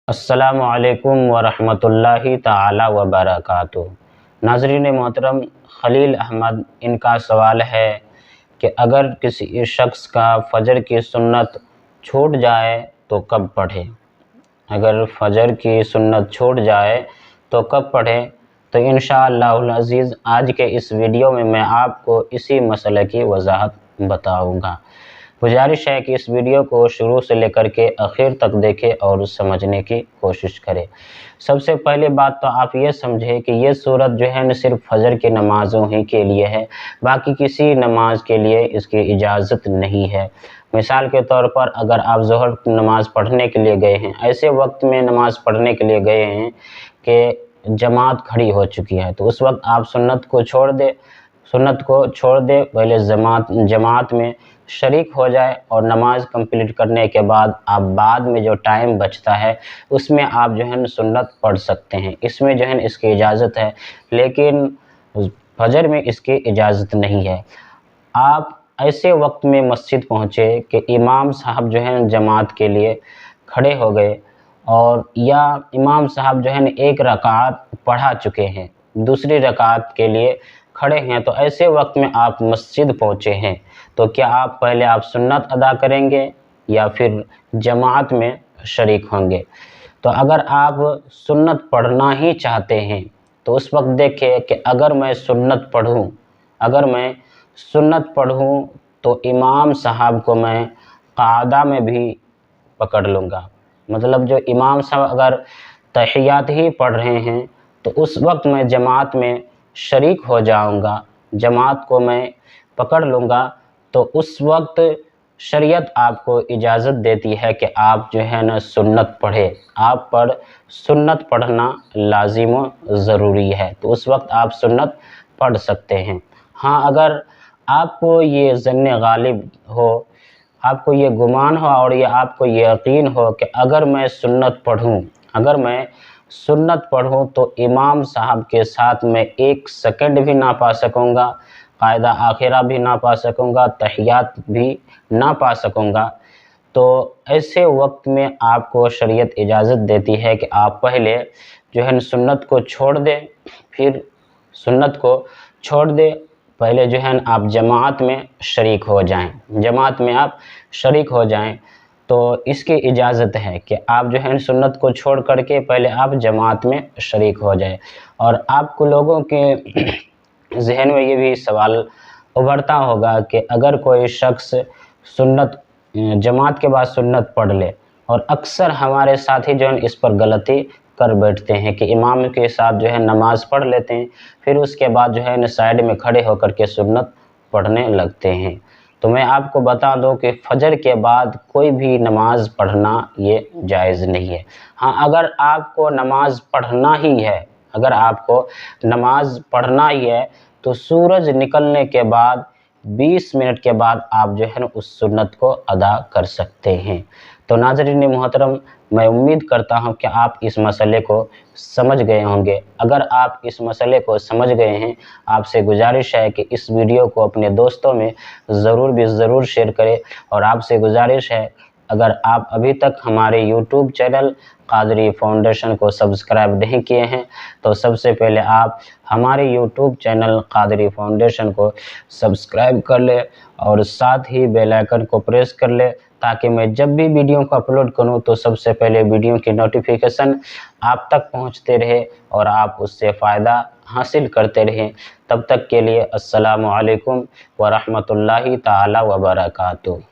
अस्सलामु अलैकुम वरहमतुल्लाहि ताला वबरकातुहू। नाज़रीन मोहतरम, खलील अहमद इनका सवाल है कि अगर किसी शख्स का फ़जर की सुन्नत छूट जाए तो कब पढ़े। अगर फ़जर की सुन्नत छूट जाए तो कब पढ़े। तो इंशाअल्लाहुल अज़ीज़ आज के इस वीडियो में मैं आपको इसी मसले की वजाहत बताऊंगा। गुजारिश है कि इस वीडियो को शुरू से लेकर के आखिर तक देखें और समझने की कोशिश करें। सबसे पहले बात तो आप ये समझें कि ये सूरत जो है न सिर्फ फजर की नमाज़ों ही के लिए है, बाकी किसी नमाज के लिए इसकी इजाज़त नहीं है। मिसाल के तौर पर अगर आप ज़ोहर नमाज़ पढ़ने के लिए गए हैं, ऐसे वक्त में नमाज़ पढ़ने के लिए गए हैं कि जमात खड़ी हो चुकी है, तो उस वक्त आप सुन्नत को छोड़ दे, पहले जमात में शरीक हो जाए और नमाज कंप्लीट करने के बाद आप बाद में जो टाइम बचता है उसमें आप जो है न सुन्नत पढ़ सकते हैं। इसमें जो है न इसकी इजाज़त है, लेकिन फजर में इसकी इजाज़त नहीं है। आप ऐसे वक्त में मस्जिद पहुँचे कि इमाम साहब जो है न जमात के लिए खड़े हो गए और या इमाम साहब जो है न एक रकात पढ़ा चुके हैं, दूसरी रकात के लिए खड़े हैं, तो ऐसे वक्त में आप मस्जिद पहुँचे हैं तो क्या आप पहले सुन्नत अदा करेंगे या फिर जमात में शरीक होंगे। तो अगर आप सुन्नत पढ़ना ही चाहते हैं तो उस वक्त देखिए कि अगर मैं सुन्नत पढ़ूँ तो इमाम साहब को मैं क़ादा में भी पकड़ लूँगा। मतलब जो इमाम साहब अगर तहियात ही पढ़ रहे हैं तो उस वक्त मैं जमात में शरीक हो जाऊंगा, जमात को मैं पकड़ लूँगा। तो उस वक्त शरीयत आपको इजाज़त देती है कि आप जो है ना सुन्नत पढ़े, आप पर सुन्नत पढ़ना लाजिम ज़रूरी है, तो उस वक्त आप सुन्नत पढ़ सकते हैं। हाँ, अगर आपको ये ज़न्ने गालिब हो, आपको ये गुमान हो और ये आपको ये यकीन हो कि अगर मैं सुन्नत पढ़ूँ तो इमाम साहब के साथ मैं एक सेकंड भी ना पा सकूँगा, क़ायदा आखिरा भी ना पा सकूँगा, तहियात भी ना पा सकूँगा, तो ऐसे वक्त में आपको शरीयत इजाज़त देती है कि आप पहले जो है सुन्नत को छोड़ दें, पहले जो है आप जमात में शरीक हो जाएं, तो इसकी इजाज़त है कि आप जो है सुन्नत को छोड़ करके पहले आप जमात में शरीक हो जाएं। और आपको लोगों के ज़हन में ये भी सवाल उभरता होगा कि अगर कोई शख्स जमात के बाद सुन्नत पढ़ ले, और अक्सर हमारे साथी जो है इस पर गलती कर बैठते हैं कि इमाम के साथ जो है नमाज़ पढ़ लेते हैं, फिर उसके बाद जो है साइड में खड़े होकर के सुन्नत पढ़ने लगते हैं। तो मैं आपको बता दूं कि फजर के बाद कोई भी नमाज पढ़ना ये जायज़ नहीं है। हाँ, अगर आपको नमाज पढ़ना ही है तो सूरज निकलने के बाद 20 मिनट के बाद आप जो है उस सुन्नत को अदा कर सकते हैं। तो नाज़रीन मोहतरम, मैं उम्मीद करता हूं कि आप इस मसले को समझ गए होंगे। अगर आप इस मसले को समझ गए हैं, आपसे गुजारिश है कि इस वीडियो को अपने दोस्तों में ज़रूर शेयर करें। और आपसे गुजारिश है, अगर आप अभी तक हमारे यूट्यूब चैनल क़ादरी फाउंडेशन को सब्सक्राइब नहीं किए हैं तो सबसे पहले आप हमारे यूट्यूब चैनल क़ादरी फाउंडेशन को सब्सक्राइब कर ले और साथ ही बेल आइकन को प्रेस कर ले, ताकि मैं जब भी वीडियो को अपलोड करूं तो सबसे पहले वीडियो की नोटिफिकेशन आप तक पहुंचते रहे और आप उससे फ़ायदा हासिल करते रहें। तब तक के लिए अस्सलामु अलैकुम व रहमतुल्लाहि ताला व बरकातुहू।